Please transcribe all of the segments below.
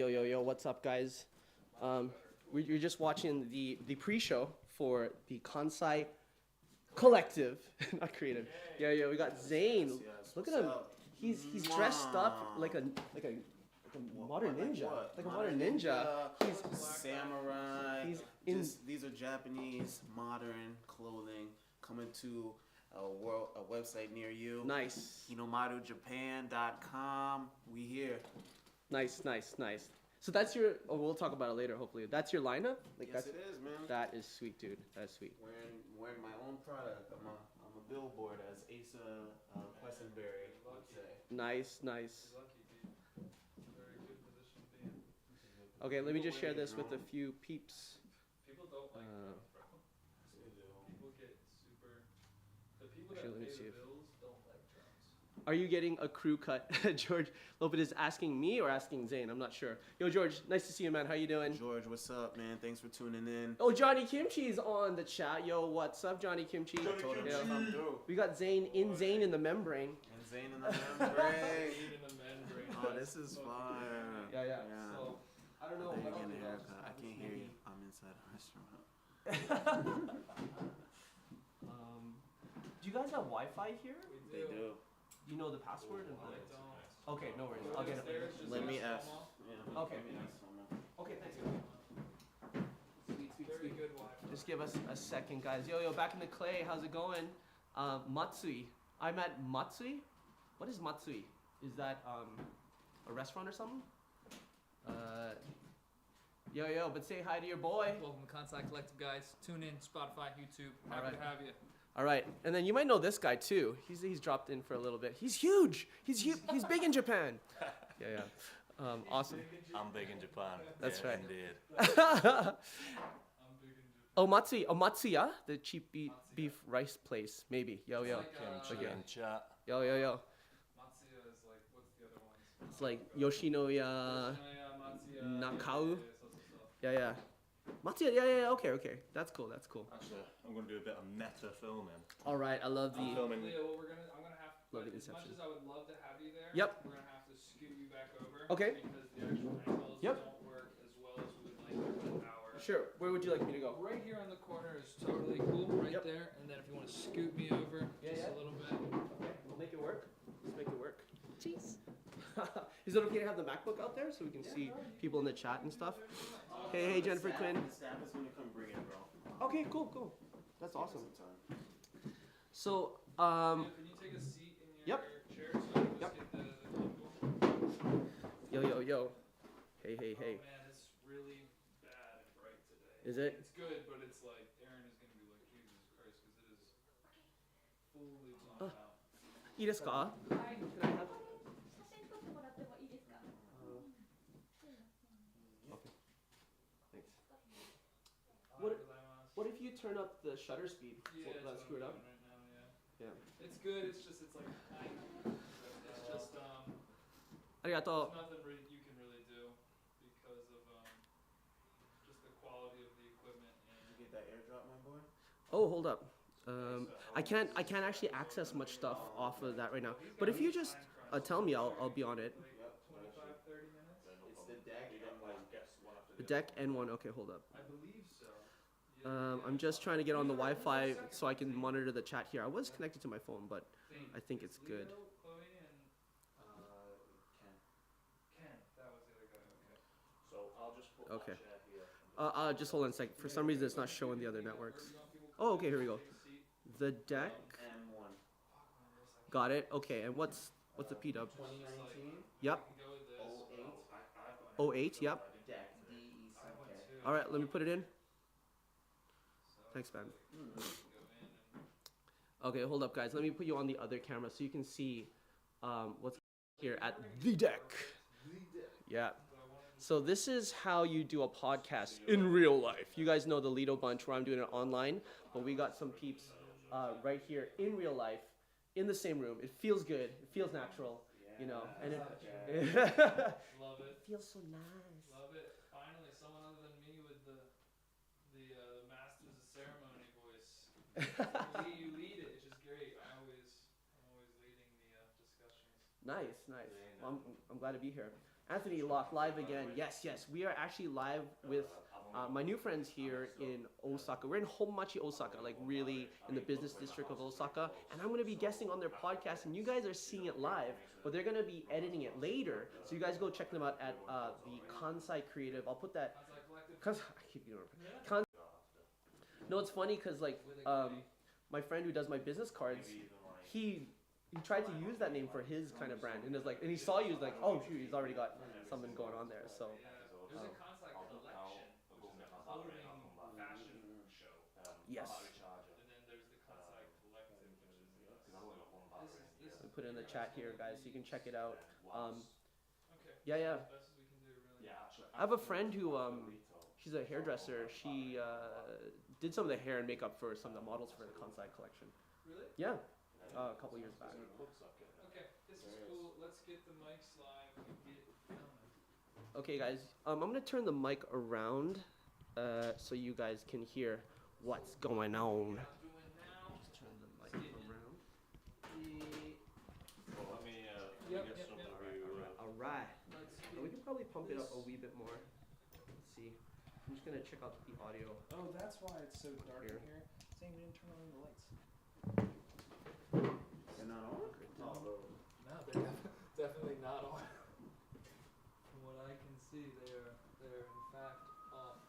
Yo, what's up, guys? You're just watching the pre-show for the Kansai Collective, not creative. Yo, we got Zane. Look at him. He's dressed up like a modern ninja. Like a modern ninja. He's samurai. These are Japanese modern clothing coming to a website near you. Nice. HinomaruJapan.com. We here. Nice. So that's your. Oh, we'll talk about it later. Hopefully, that's your lineup. Like Yes, that's, it is, man. That is sweet, dude. That is sweet. Wearing my own product. I'm a billboard, as Asa Questenberry would say. Nice. Okay, let me just share this with a few peeps. People don't like drums, bro. People get super. The people that Actually, let me pay see the if- bills don't like drums. Are you getting a crew cut? George Lopez is asking me or asking Zane? I'm not sure. Yo, George, nice to see you, man. How you doing? George, what's up, man? Thanks for tuning in. Oh, Johnny Kimchi's on the chat. Yo, what's up, Johnny Kimchi? I told him to come through. We got Zane in the membrane. And Zane in the membrane. Eating a membrane. Oh, this is fire. Yeah. So, I don't know. They're what getting a else haircut. I can't hear you. I'm inside a restaurant. Do you guys have Wi-Fi here? They do. You know the password? I don't. Okay, no worries. I'll get it. Upstairs, just Let me ask ask. Tomo. Yeah. Okay. Let me ask someone. Okay, thanks. Sweet. Very good Wi-Fi. Just give us a second, guys. Yo, back in the clay. How's it going? Matsui. I'm at Matsui. What is Matsui? Is that a restaurant or something? Yo, but say hi to your boy. Welcome to Kansai Collective, guys. Tune in, Spotify, YouTube. Happy Alright. to have you. All right, and then you might know this guy too. He's dropped in for a little bit. He's huge. He's big in Japan. Yeah. Awesome. I'm big in Japan. That's yeah, right. Indeed. I'm big in Japan. Matsuya, the cheap beef rice place, maybe. Yo. It's like, Kimchi Okay. in chat. Yo. Matsuya is like, what's the other ones? It's like Yoshinoya, Matsuya, Nakau. so. Yeah. Matsuya, yeah. Okay. That's cool. Actually, I'm going to do a bit of meta filming. All right, I love the. Filming. Leo, I'm gonna have. Love the As much Inception. as I would love to have you there. Yep. We're gonna have to scoot you back over. Okay. Because the actual angles Yep. don't work as well as we would like with the power. Sure. Where would you like me to go? Right here on the corner is totally cool, right Yep. there. And then if you want to scoot me over just Yeah. a little bit. Okay, we'll make it work. Let's make it work. Jeez. Is it okay to have the MacBook out there so we can see people in the chat and stuff? Hey, Jennifer Quinn. The staff is gonna come bring it, bro. Okay, cool. That's awesome. So, Can you take a seat in your Yep. chair so I can just Yep. get the gimbal? yo. Hey. Oh man, it's really bad and bright today. Is it? It's good, but it's like Aaron is gonna be like, Jesus Christ, because it is fully blown out. いいですか? Can I have? 写真撮ってもらってもいいですか？ Okay. Thanks. What? What if you turn up the shutter speed? Yeah, Will that that's screw it what up? I'm doing right now. Yeah. Yeah. It's good. It's just it's like tiny. It's just Arigato. there's nothing you can really do because of just the quality of the equipment Did and. you get that airdrop, my boy? Oh, hold up. I can't actually access much stuff off of that right now. But if you just tell me, I'll be on it. Like 25, 30 minutes? It's the deck and like The deck N1. Okay, hold up. I believe so. I'm just trying to get on the Wi-Fi so I can monitor the chat here. I was connected to my phone, but I think it's good. Lito, Chloe, and Ken. Ken. That was the other guy. Okay. So I'll just put Okay. my chair here. Just hold on a sec. For some reason, it's not showing the other networks. Where do you want people Oh, okay, here we go. to seat? The deck. M1. Fuck, man, there's like- Got it. Okay, and what's the P-dub? 2019. Yep. I can go with this. 08. 08. Yep. Deck. I DECK. went too. All right, let me put it in. So Thanks, man. go in and Okay, hold up, guys. Let me put you on the other camera so you can see what's here at the deck. Yeah. So this is how you do a podcast in real life. You guys know the Lito bunch where I'm doing it online, but we got some peeps right here in real life, in the same room. It feels good. It feels natural, you know, and it love it. feels so nice. Love it. Finally, someone other than me with the masters of ceremony voice. You lead it, which is great. I'm always leading the discussions. Nice. Well, I'm glad to be here. Anthony Locke live again. Yes, we are actually live with my new friends here in Osaka. We're in Honmachi, Osaka, like really in the business district of Osaka. And I'm going to be guesting on their podcast, and you guys are seeing it live, but they're going to be editing it later. So you guys go check them out at the Kansai Creative. I'll put that. Cause I keep doing it. No, it's funny because like my friend who does my business cards, he tried to use that name for his kind of brand, and it's like, and he saw you, was like, oh shoot, he's already got something going on there. So. There's a Kansai Collection, which is a clothing fashion show. Yes. And then there's the Kansai Collective, which is this We put it in the chat here, guys, so you can check it out. okay. Yeah. As best as we can do, really. I have a friend who she's a hairdresser. She did some of the hair and makeup for some of the models for the Kansai collection. Really? Yeah, a couple years back. Okay, this is cool. Let's get the mics live and get filming. Okay, guys, I'm gonna turn the mic around so you guys can hear what's going on. What I'm doing now. Just turn the mic around. Well, let me Yep, get yep, some yep. of you. All right. Let's We get can probably pump it up a wee bit more. Let's see. I'm just gonna check out the audio. Oh, that's why it's so dark Here. in here. Same, we didn't turn on the lights. They're not on? No, they're definitely not on. From what I can see, they're in fact off.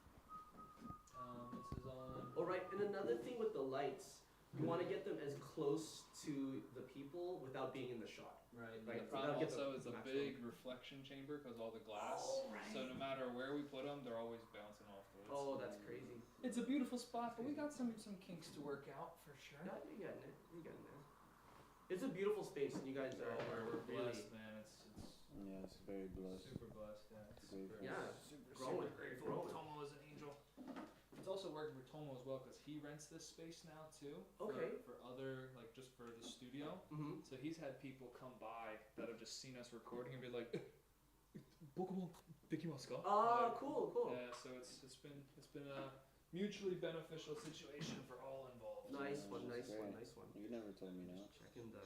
This is on. All right, and another thing with the lights, you want to get them as close to the people without being in the shot. Right. Right, The so problem that'll get also the is a maximum. big reflection chamber because all the glass. So no matter where we put them, they're always bouncing off the. Oh, that's crazy. It's a beautiful spot, but we got some kinks to work out for sure. Yeah, you're getting it. You're getting there. It's a beautiful space, and you guys are We're really, blessed, man. It's Yes, very blessed. super blessed. Yeah. It's Very super, yeah, super, growing, super grateful. growing. Tomo is an angel. It's also working for Tomo as well because he rents this space now too. Okay. For other, like just for the studio. Mm-hmm. So he's had people come by that have just seen us recording and be like, "Pokemon dekimasu ka?" Ah, Like, cool. Yeah, so it's been a mutually beneficial situation for all involved. Nice Yeah, one, that's nice one, great. nice one. You never told me that. Checking the.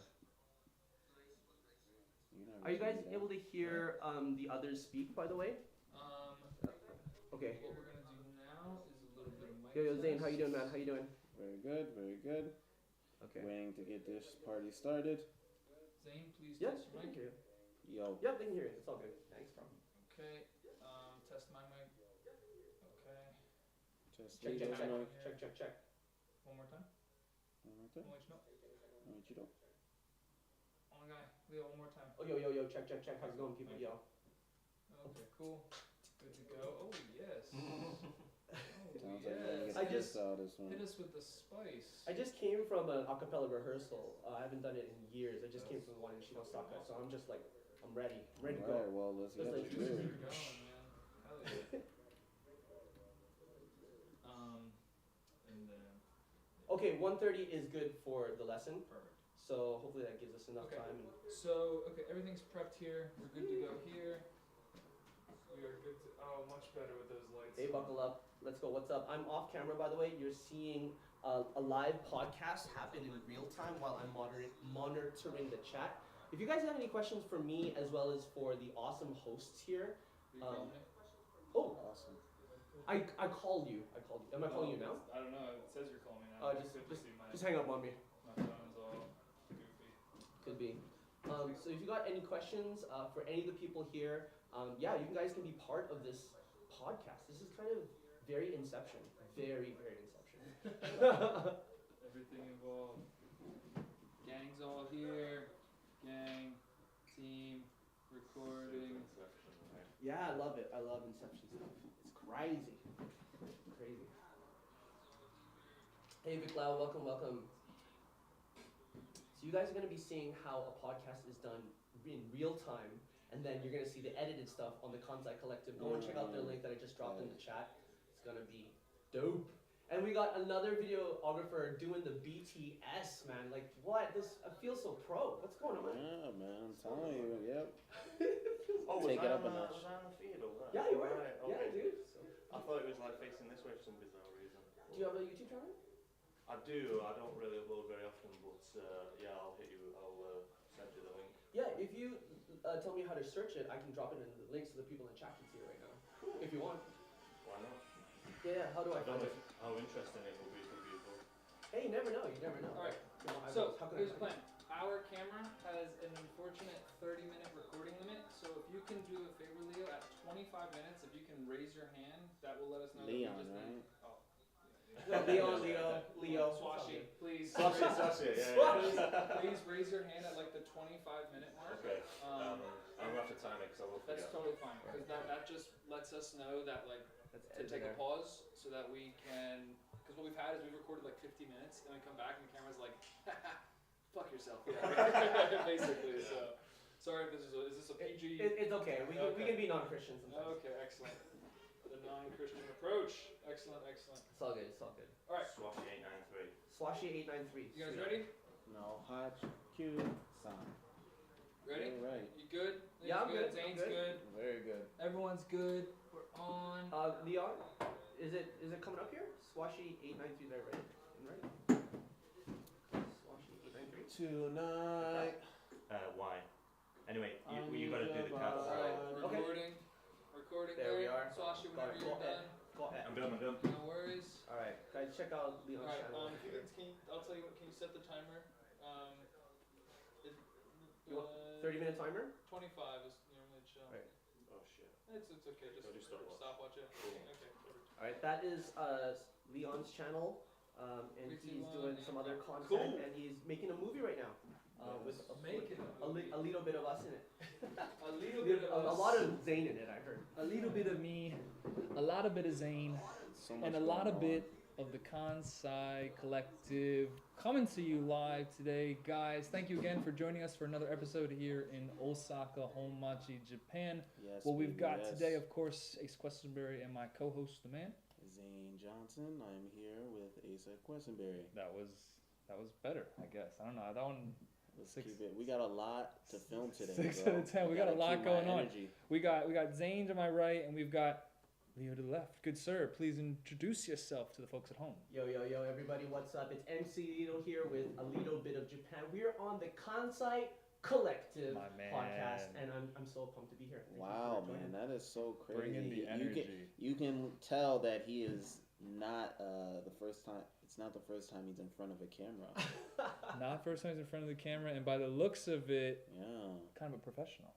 You never Are you told guys me that. able to hear the others speak? By the way. Okay. What we're gonna do now is a little bit of mic Yo, Zane, how you test. doing, man? How you doing? Very good, very good. Okay. Waiting to get this party started. Zane, please Yeah, test they your can mic. hear you. Yo. Yeah, they can hear you. It's all good. Thanks, bro. Okay, test my mic. Okay, Just Check, leave check, us check, know. check. one more time. Alright, One more time. alright, you know. Oh my god, Leo, one more time. Oh, yo, check. How's it going, people? Yo. Okay, cool. Good to go. Oh yes. Sounds like we're yes. gonna I get just- this out this one. Hit us with the spice. I just came from an acapella rehearsal. I haven't done it in years. I just came from one in Osaka, so I'm just like, I'm ready. I'm ready to go. Alright, well, let's get Let's it like- through. You're going, man. Hell yeah. And then Okay, 1:30 is good for the lesson, perfect. so hopefully that gives us enough Okay. time. So okay, everything's prepped here. We're good to go here. We are good to. Oh, much better with those lights. Hey, buckle up. Let's go. What's up? I'm off camera, by the way. You're seeing a live podcast happen in real time while I'm monitoring the chat. If you guys have any questions for me as well as for the awesome hosts here, Are you calling me? oh, Awesome. I called you. Am I calling you now? I don't know. It says you're calling me now. Oh, You just- could just- see my Just hang up on me. phone's all goofy. Could be. So if you got any questions for any of the people here, yeah, you guys can be part of this podcast. This is kind of very Inception. Very Inception. Everything involved. Gang's all here. Gang, team, recording. Yeah, I love it. I love Inception stuff. It's crazy. Crazy. Hey, Vic Lau, welcome. So you guys are going to be seeing how a podcast is done in real time, and then you're going to see the edited stuff on the Kansai Collective. Go and check out their link that I just dropped in the chat. It's going to be dope. And we got another videographer doing the BTS, man. Like, what? I feel so pro. What's going on? Yeah, man, I'm telling you, yep. Oh, Take it up a was notch. I on the feed or what? Yeah, you were. Right, Yeah, okay. dude. I thought it was like facing this way for some bizarre reason. Do you have a YouTube channel? I do. I don't really upload very often, but yeah, I'll hit you. I'll send you the link. Yeah, if you tell me how to search it, I can drop it in the link so the people in the chat can see it right now. If you want. Why not? Yeah, how do I I don't find know it? how interesting it will be for people. Hey, you never know. You never know. All right. You know, So how can here's the I plan. Our camera has an unfortunate 30-minute recording limit. So if you can do a favor, Leo, at 25 minutes, if you can raise your hand, that will let us know Leon, that we just right? need. Oh. Leo. Swashi, please. Swashi, Please raise your hand at like the 25-minute mark. Okay. I'm gonna have to time it because I will That's forget. totally fine because that just lets us know that like to take a pause so that we can. Because what we've had is we've recorded like 50 minutes and we come back and the camera's like, fuck yourself. Yeah. Basically. So sorry if is this a PG? It's okay. We can be non-Christian sometimes. Okay, excellent. The non-Christian approach. Excellent. It's all good. All right. Swashi 893. Swashy 893. You guys ready? No, hot Q sound. Ready? Right. You good? Yeah, I'm good. Zane's I'm good. Very good. Everyone's good. We're on. Leon, is it coming up here? Swashy 893. Is that right? Right. Swashy 893. Tonight. Why? Anyway, you gotta do the count. Alright, Okay. recording There we are. Swashi, Go whenever you're ahead. done. Go ahead. I'm done. No worries. All right, guys, check out Leon's Alright, channel. I'll tell you what, can you set the timer? You want 30-minute timer? 25 is normally chill. Right. Oh shit. It's okay, just Go do stopwatch. stopwatch it. Cool. Okay, perfect. All right, that is Leon's channel, and Three, two, he's one, doing and some other content, Cool. and he's making a movie right now with Making a little bit of us in it. A little bit of A lot of Zane in it, I heard. a little bit of me, a lot of bit of Zane, So much and a lot of going on. bit of the Kansai Collective coming to you live today. Guys, thank you again for joining us for another episode here in Osaka, Honmachi, Japan. Yes. Well, we've baby, got yes. today, of course, Ace Questenberry and my co-host, the man. Zane Johnson. I'm here with Asa Questenberry. That was better, I guess. I don't know. That one. Let's Six- keep it. We got a lot to film today. 6 bro. out of 10. We got a gotta lot keep my going on. energy. We got Zane to my right, and we've got Leo to the left. Good sir, please introduce yourself to the folks at home. Yo, everybody, what's up? It's MC Lito here with a little bit of Japan. We're on the Kansai Collective My man. podcast, and I'm so pumped to be here. Thank you Wow, for joining. man, that is so crazy. Bringing the energy. You can tell that he is not the first time. It's not the first time he's in front of a camera. Not first time he's in front of the camera, and by the looks of it, Yeah. kind of a professional.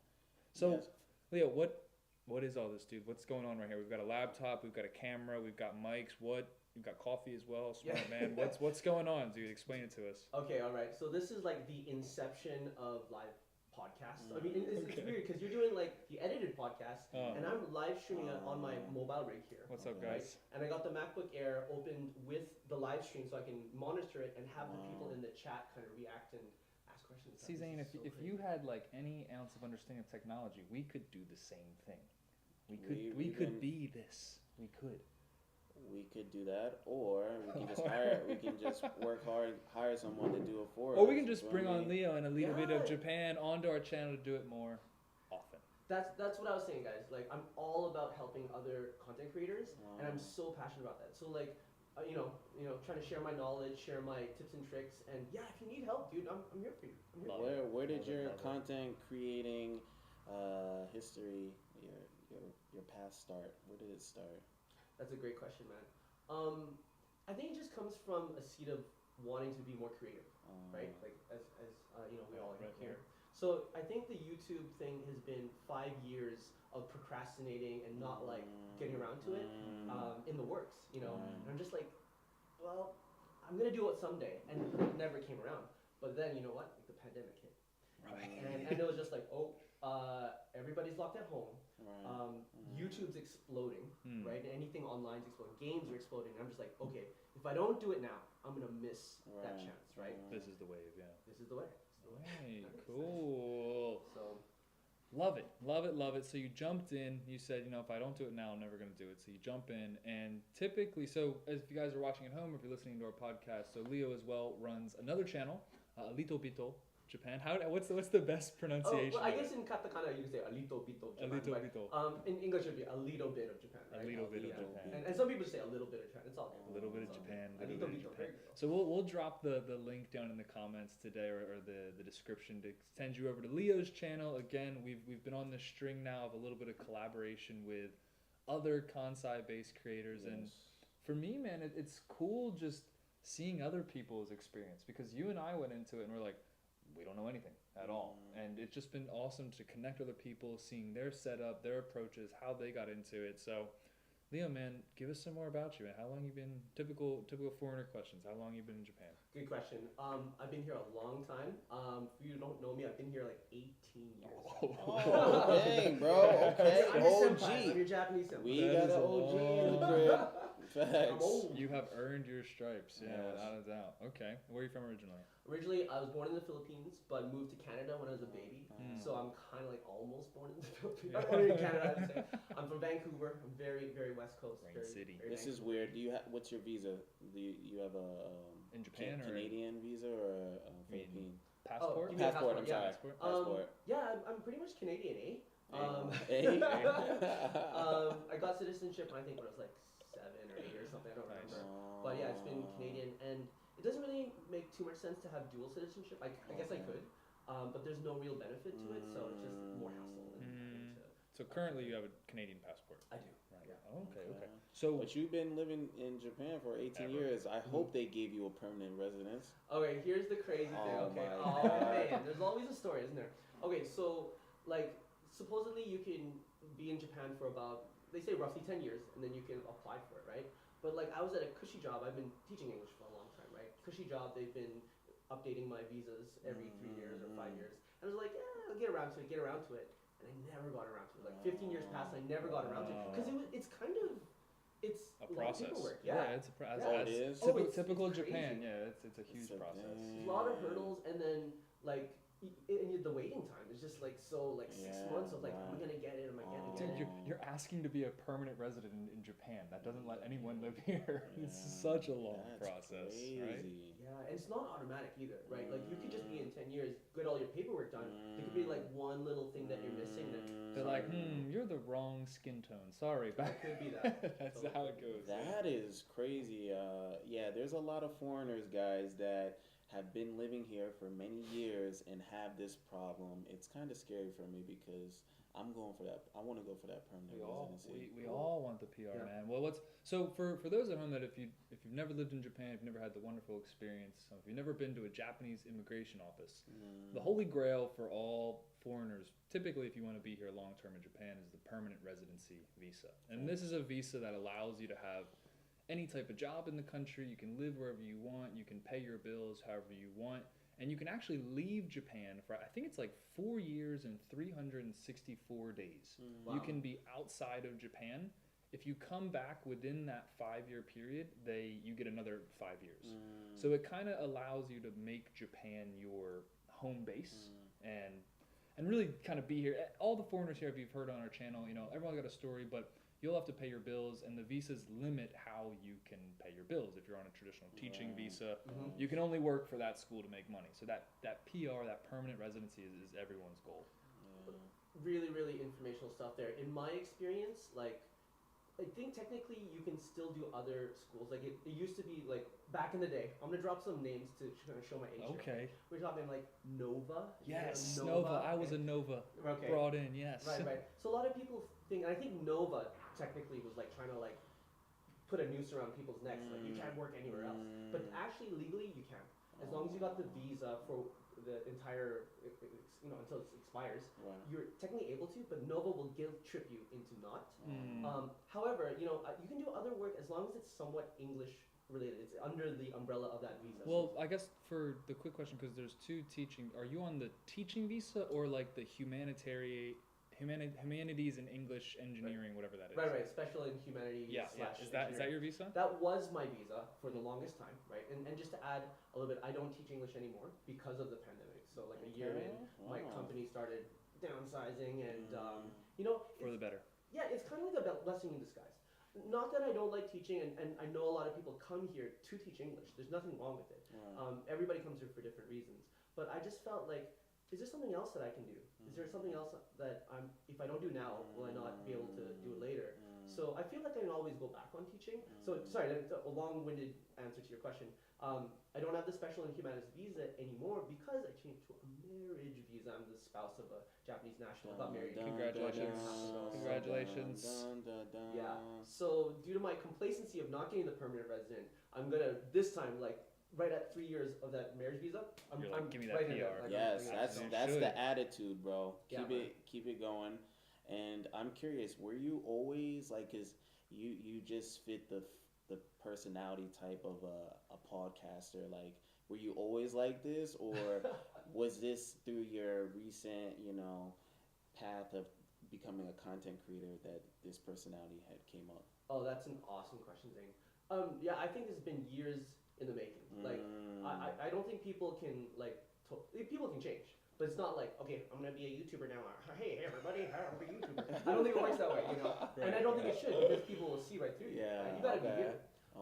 So, Yes. Leo, what is all this, dude? What's going on right here? We've got a laptop, we've got a camera, we've got mics. We've got coffee as well. Smart Yeah. man. What's going on, dude? Explain it to us. Okay, all right. So this is like the inception of live podcasts. I mean, it's Okay. weird because you're doing like the edited podcast, Oh. and I'm live streaming it on my mobile rig here. What's up, Okay. guys? And I got the MacBook Air opened with the live stream so I can monitor it and have the people in the chat kind of react and ask questions. See, This Zane, is if so if crazy. you had like any ounce of understanding of technology, we could do the same thing. We We could even- be this. We could. We could do that, or we can just hire. We can just work hard, hire someone to do it for us. Or we can you just feel bring on me? Leo and a little bit of Yeah. Japan onto our channel to do it more often. That's what I was saying, guys. Like, I'm all about helping other content creators, and I'm so passionate about that. So like, you know, trying to share my knowledge, share my tips and tricks, and yeah, if you need help, dude, I'm here for you. I'm here Love for you. Where did Love it, your love it. content creating history, your past start? Where did it start? That's a great question, man. I think it just comes from a seed of wanting to be more creative, right? Like as you know, we all Right, here. So I think the YouTube thing has been 5 years of procrastinating and not like getting around to it in the works, you know. And I'm just like, well, I'm gonna do it someday, and it never came around. But then you know what? Like, the pandemic hit, and it was just like, everybody's locked at home. YouTube's exploding, right? Anything online's exploding. Games are exploding. I'm just like, okay, if I don't do it now, I'm gonna miss that chance, right? This is the wave, yeah. This is the way. Hey, cool. So Love it, love it, love it. So you jumped in. You said, you know, if I don't do it now, I'm never going to do it. So you jump in, and typically, so as if you guys are watching at home, or if you're listening to our podcast, so Leo as well runs another channel, Lito Bito, Japan? What's the best pronunciation? Oh, well, I of guess it? in katakana you can say a little bit of A Japan. little but, bit. in English it would be a little bit of Japan. A Right? little bit of Yeah. Japan. And some people say a little bit of Japan. It's all good. A little bit of It's all Japan, good. little bit of Japan. There you go. So we'll drop the link down in the comments today or the description to send you over to Leo's channel. Again, we've been on this string now of a little bit of collaboration with other Kansai-based creators, and for me, man, it's cool just seeing other people's experience, because you and I went into it and we're like, we don't know anything at all, and it's just been awesome to connect with other people, seeing their setup, their approaches, how they got into it. So Leo, man, give us some more about you, man. How long you been? Typical foreigner questions. How long you been in Japan? Good question. I've been here a long time. If you don't know me, I've been here like 18 years. Oh, dang, bro. Okay, I'm your OG. senpai. I'm your Japanese senpai. We That got is an a OG in the long- crib. I'm Facts. old. You have earned your stripes, yeah, Yes. without a doubt. Okay, where are you from originally? Originally, I was born in the Philippines, but moved to Canada when I was a baby. Mm. So I'm kind of like almost born in the Philippines. Yeah. Or in Canada, I'd say. I'm from Vancouver. I'm very, very West Coast. Rain very, City. very This is Vancouver. weird. Do you have? What's your visa? Do you have a In Japan or Canadian visa or a Philippine passport? you mean a passport? I'm yeah. sorry, Passport? passport. Yeah, I'm pretty much Canadian, eh? Hey. I got citizenship when I think when I was like 7 or 8 or something. I don't Nice. remember. But yeah, it's been Canadian, and it doesn't really make too much sense to have dual citizenship. I guess I could, but there's no real benefit to it, so it's just more hassle than having to. So currently you have a Canadian passport. I do. Right. Yeah. Oh, okay. So But you've been living in Japan for 18 Ever. years. I hope they gave you a permanent residence. Okay, here's the crazy thing. Oh Okay, my oh God. man, there's always a story, isn't there? Okay, so like supposedly you can be in Japan for about, they say roughly 10 years, and then you can apply for it, right? But like I was at a cushy job. I've been teaching English for a long time, right? Cushy job. They've been updating my visas every 3 years or 5 years. And I was like, yeah, I'll get around to it. And I never got around to it. Like 15 years passed, I never got around to it because it's kind of it's a like process. paperwork. It's a process. Oh, it is? Oh, it's Typical crazy. Japan. Yeah, it's a huge It's a process. thing. A lot of hurdles, and then like the waiting time is just like so like 6 Yeah, months of like, am I right. gonna get it? Am I gonna Dude, get it? you're asking to be a permanent resident in Japan. That doesn't let anyone live here. It's Yeah, such a long that's process, crazy. right? Yeah, and it's not automatic either, right? Like you could just be in 10 years, get all your paperwork done. There could be like one little thing that you're missing that They're like, you're the wrong skin tone. Sorry, back. could be that. That's Totally. how it goes. That is crazy. Yeah, there's a lot of foreigners, guys, that have been living here for many years and have this problem. It's kind of scary for me because I'm going for that. I want to go for that permanent residency. We all want the PR, Yeah. man. Well, so for those at home that if you've never lived in Japan, if you've never had the wonderful experience, if you've never been to a Japanese immigration office, the holy grail for all foreigners, typically if you want to be here long term in Japan, is the permanent residency visa. And this is a visa that allows you to have any type of job in the country. You can live wherever you want. You can pay your bills however you want. And you can actually leave Japan for, I think it's like 4 years and 364 days. You can be outside of Japan. If you come back within that 5-year period, you get another 5 years. So it kind of allows you to make Japan your home base and really kind of be here. All the foreigners here, if you've heard on our channel, everyone got a story, but you'll have to pay your bills, and the visas limit how you can pay your bills. If you're on a traditional teaching visa, you can only work for that school to make money. So that PR, that permanent residency, is everyone's goal. Really, really informational stuff there. In my experience, like, I think technically you can still do other schools. Like, it used to be, like, back in the day. I'm going to drop some names to kind of show my age here. Okay. We're talking, like, Nova. Yes, You know, Nova. I was a Nova. Okay. Brought in, yes. Right. So a lot of people think, and I think Nova technically was, like, trying to, like, put a noose around people's necks. Like, you can't work anywhere else. But actually, legally, you can. As long as you got the visa for the entire, until it expires, you're technically able to, but Nova will guilt trip you into not. However, you can do other work as long as it's somewhat English related. It's under the umbrella of that visa. Well, I guess for the quick question, because there's two teaching, are you on the teaching visa or like the humanities and English engineering, whatever that is? Right. Special in humanities. Yeah. Is that your visa? That was my visa for the longest time, right? And just to add a little bit, I don't teach English anymore because of the pandemic. So like a year in, my company started downsizing, and For the better. yeah, it's kind of like a blessing in disguise. Not that I don't like teaching, and I know a lot of people come here to teach English. There's nothing wrong with it. Everybody comes here for different reasons. but I just felt like, is there something else that I can do? Is there something else that if I don't do now, will I not be able to do it later? So I feel like I can always go back on teaching. So sorry, that's a long-winded answer to your question. I don't have the special in humanities visa anymore because I changed to a marriage visa. I'm the spouse of a Japanese national. I got married. Congratulations. Congratulations. Yeah. So due to my complacency of not getting the permanent resident, I'm gonna this time right at 3 years of that marriage visa. You're like, give me that right in PR. there, Yes, that's should. the attitude, bro. Yeah, Keep it going. And I'm curious, were you always like, cause you just fit the personality type of a podcaster. Like, were you always like this, or was this through your recent, path of becoming a content creator that this personality had came up? Oh, that's an awesome question, Zane. Yeah, I think this has been years in the making. Like, I don't think people can people can change. But it's not like, okay, I'm gonna be a YouTuber now. Hey everybody, I'm a YouTuber. I don't think it works that way, Right, and I don't think it should, because people will see right through you. Yeah, Right? You gotta be okay. you.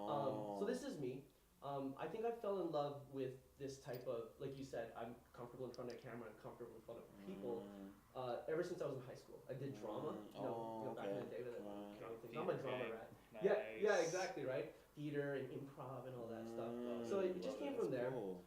So this is me. I think I fell in love with this type of, like you said, I'm comfortable in front of the camera, I'm comfortable in front of people. Ever since I was in high school, I did drama. Back in the day, drama things. I'm a drama rat. Nice. Yeah, exactly, right. Theater and improv and all that stuff. So it just came from there. Cool.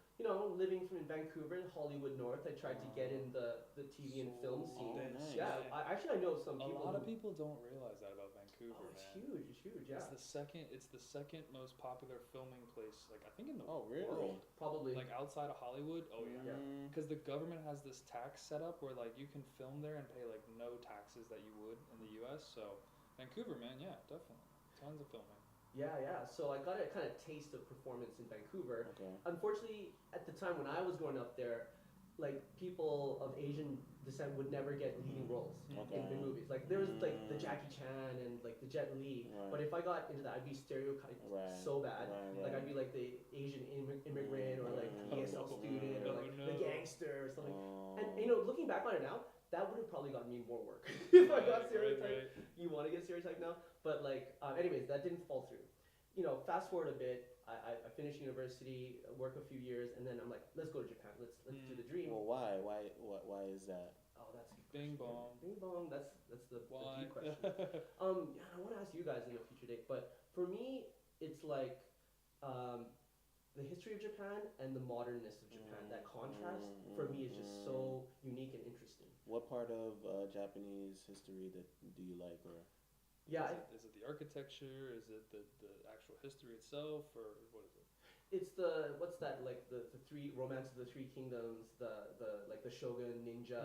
Living in Vancouver, Hollywood North, I tried to get in the TV and film scene. nice. Yeah, I know some people. A lot of people don't realize that about Vancouver, Oh, it's man. huge. It's huge. Yeah. It's the second most popular filming place, like I think in the Oh, really? world. Probably. Like outside of Hollywood. Oh yeah. Because the government has this tax set up where like you can film there and pay like no taxes that you would in the U.S. So Vancouver, man, yeah, definitely, tons of filming. Yeah. So I got a kind of taste of performance in Vancouver. Okay. Unfortunately, at the time when I was growing up there, like people of Asian descent would never get leading roles Okay. in movies. Like there was like the Jackie Chan and like the Jet Li, Right. but if I got into that, I'd be stereotyped so bad. Like I'd be like the Asian immigrant or like the ESL student or like the gangster or something. And looking back on it now, that would have probably gotten me more work if I got stereotyped. You want to get stereotyped now, but anyways, that didn't fall through. Fast forward a bit. I finished university, work a few years, and then I'm like, let's go to Japan. Let's do the dream. Well, why? Why is that? Oh, that's a good Bing question. bong. Bing bong. That's the Why? key question. Yeah, I want to ask you guys in a future date, but for me, it's like the history of Japan and the modernness of Japan. That contrast for me is just so unique and interesting. What part of Japanese history do you like, or? Yeah, Is it the architecture? Is it the actual history itself, or what is it? it's the what's that like the three romance of the three kingdoms, the shogun, ninja,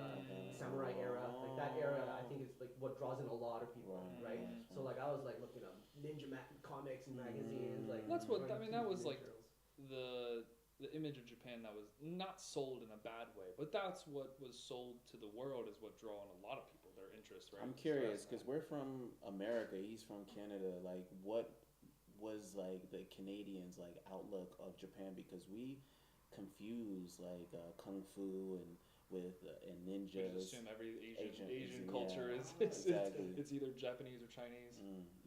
samurai era, like that era. I think is like what draws in a lot of people, right? So like I was like looking up ninja comics and magazines, like That's what going I mean. to That was like materials. the image of Japan that was not sold in a bad way, but that's what was sold to the world is what draw in a lot of people their interest, right? I'm curious because we're from America. He's from Canada. Like, what was like the Canadians' like outlook of Japan? Because we confuse like kung fu and with and You ninjas. just assume every Asian Asian, culture yeah, is exactly. it's either Japanese or Chinese.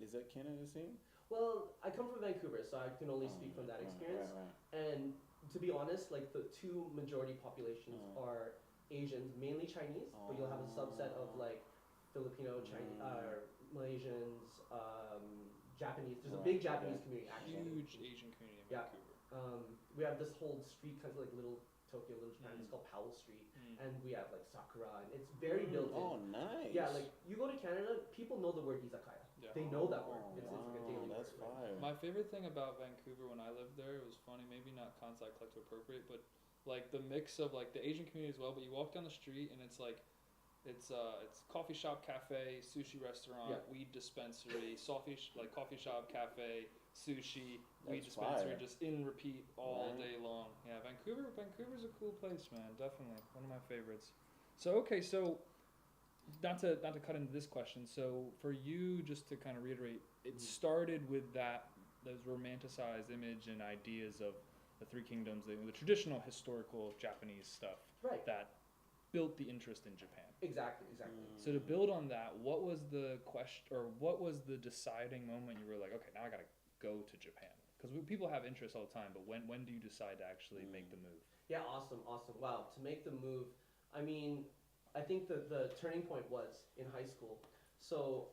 Is that Canada the same? Well, I come from Vancouver, so I can only speak from that experience. Right. And to be honest, like the two majority populations are Asians, mainly Chinese, but you'll have a subset of like Filipino, Chinese, Malaysians, Japanese. There's a big Japanese community actually. Huge Asian community in Yeah. Vancouver. We have this whole street, kind of like little Tokyo, little Japan. It's called Powell Street, and we have like Sakura, and it's very built in. Oh, nice. Yeah, like you go to Canada, people know the word izakaya. Yeah. They know that word. Oh, It's like a daily that's word. Right? fire. My favorite thing about Vancouver when I lived there, it was funny, maybe not Kansai Collective appropriate, but like the mix of like the Asian community as well, but you walk down the street and it's like it's coffee shop, cafe, sushi restaurant, weed dispensary, coffee shop, cafe, sushi, weed That's dispensary, fire. just in repeat all Right. day long. Yeah, Vancouver's a cool place, man. Definitely one of my favorites. So not to cut into this question. So for you, just to kind of reiterate, it started with those romanticized image and ideas of the Three Kingdoms, the traditional historical Japanese stuff Right. that built the interest in Japan. Exactly. So to build on that, what was the question, or what was the deciding moment you were like, okay, now I gotta go to Japan? because people have interests all the time, but when do you decide to actually make the move? Yeah, awesome. Wow, to make the move, I mean, I think the turning point was in high school. So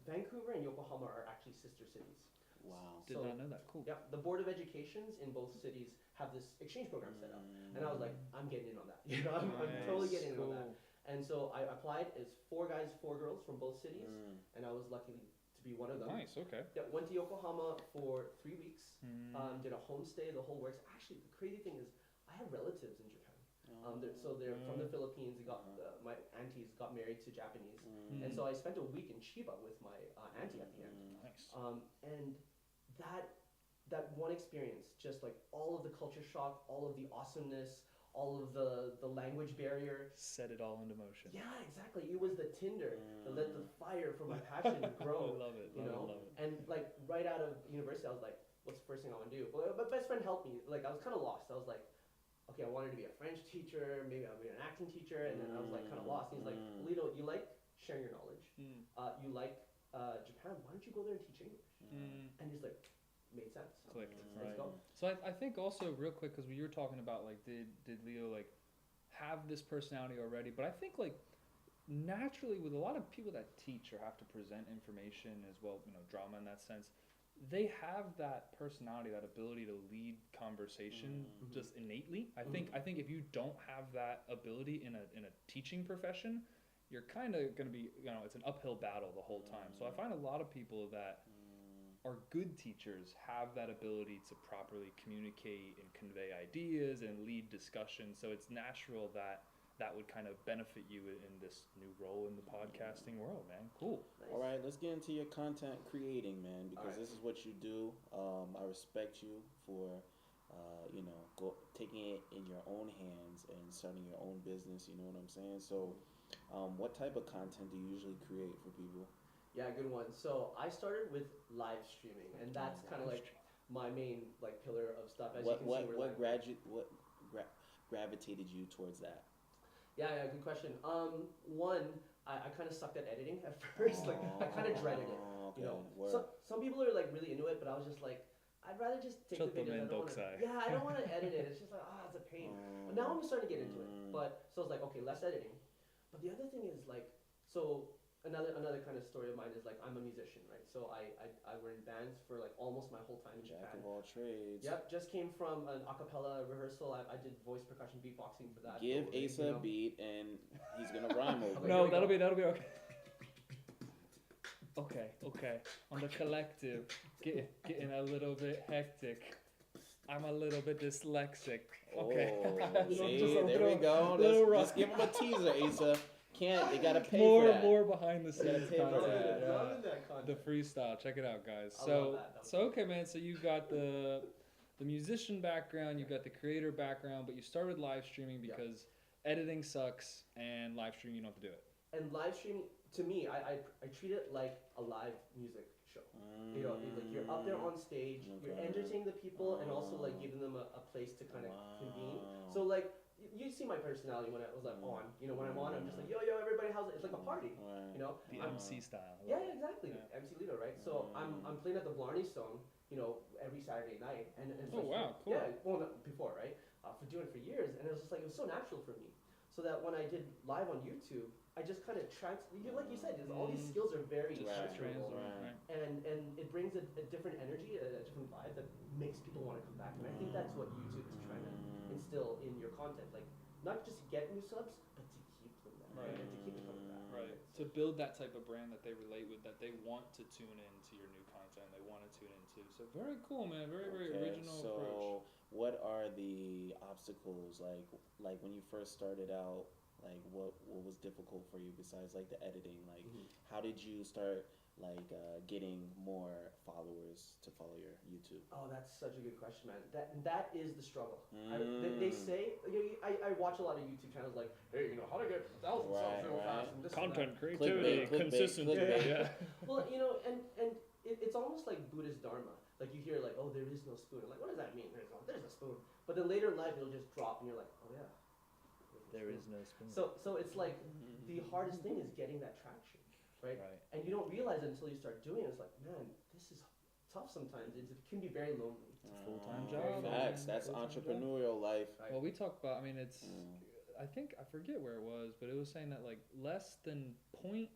Vancouver and Yokohama are actually sister cities. Wow. Did not know that. Cool. Yeah, the Board of Educations in both cities have this exchange program set up, and I was like, I'm getting in on that. You know, I'm totally getting in on that. And so I applied as 4 guys, 4 girls from both cities, and I was lucky to be one of them. Nice. Okay. Yeah, went to Yokohama for 3 weeks. Did a homestay, the whole works. Actually, the crazy thing is, I have relatives in Japan. They're from the Philippines. My aunties got married to Japanese, and so I spent a week in Chiba with my auntie at the end. Nice. And that one experience, just like all of the culture shock, all of the awesomeness, all of the language barrier. Set it all into motion. Yeah, exactly. It was the tinder that let the fire for my passion grow. I love it. Love it. And like right out of university, I was like, what's the first thing I want to do? Well, my best friend helped me. Like I was kind of lost. I was like, okay, I wanted to be a French teacher, maybe I'll be an acting teacher, and then I was like kind of lost. And he's like, Lito, you like sharing your knowledge. You like Japan. Why don't you go there and teach English? And he's like, made sense. Clicked. Let's go. So I think also real quick, because you were talking about like did Leo like have this personality already, but I think like naturally with a lot of people that teach or have to present information as well, drama in that sense, they have that personality, that ability to lead conversation just innately. I think if you don't have that ability in a teaching profession, you're kind of going to be, it's an uphill battle the whole time. So I find a lot of people that are good teachers have that ability to properly communicate and convey ideas and lead discussions. So it's natural that would kind of benefit you in this new role in the podcasting world, man. Cool. Nice. All right, let's get into your content creating, man, because this is what you do. I respect you for, taking it in your own hands and starting your own business. You know what I'm saying? So, what type of content do you usually create for people? Yeah, good one. So I started with live streaming, and that's kind of like my main like pillar of stuff. As you can see, what gravitated you towards that? Yeah, good question. One, I kind of sucked at editing at first. Like I kind of dreaded it. Okay, some people are like really into it, but I was just like, I'd rather just take the videos. I don't want to edit it. It's just like it's a pain. But now I'm starting to get into it. But so I was like, okay, less editing. But the other thing is like, so another kind of story of mine is like I'm a musician, right? So I were in bands for like almost my whole time in Japan. Jack of all trades. Yep, just came from an a cappella rehearsal. I did voice percussion beatboxing for that. Give Asa a beat and he's gonna rhyme over it. No, that'll be okay. Okay. On the collective, getting a little bit hectic. I'm a little bit dyslexic. Okay. See, there we go. Let's give him a teaser, Asa. They gotta pay more, for that. More behind the scenes content. The freestyle. Check it out, guys. I love that. Okay, man. So you've got the musician background, you've got the creator background, but you started live streaming because editing sucks and live streaming you don't have to do it. And live streaming, to me, I treat it like a live music show. Like you're up there on stage, you're entertaining the people, and also like giving them a place to kind of convene. So like. You see my personality when I was like on. When I'm on, I'm just like, yo, everybody, how's it? It's like a party. The MC style. Yeah, exactly. Yeah. MC Lito, right? So I'm playing at the Blarney Stone, every Saturday night. And wow, cool. Yeah, well, not before, right? For doing it for years, and it was just like it was so natural for me. So that when I did live on YouTube, I just kind of like you said, all these skills are very transferable, and it brings a different energy, a different vibe that makes people want to come back. And I think that's what YouTube is trying to instill in your content, like not just get new subs, but to keep them there, and to keep it coming back. Right. To build that type of brand that they relate with, that they want to tune into your new content, they want to tune into. So very cool, man. Very original approach. What are the obstacles like when you first started out? Like what was difficult for you besides like the editing? Like how did you start getting more followers to follow your YouTube? Oh, that's such a good question, man. That is the struggle. They say I watch a lot of YouTube channels like, hey, how to get 1,000 subs real fast and this content and creativity, consistency. Yeah. Well, and it's almost like Buddhist dharma. Like you hear like, oh, there is no spoon. I'm like, what does that mean? There's a spoon. But then later in life it'll just drop and you're like, oh yeah. There is no spoon. So it's like the hardest thing is getting that traction. Right? And you don't realize it until you start doing it. It's like, man, this is tough sometimes. It can be very lonely. It's a full-time job. Facts. That's Full-time entrepreneurial life. Right. Well, we talk about. I mean, it's. I think I forget where it was, but it was saying that like less than 0.03%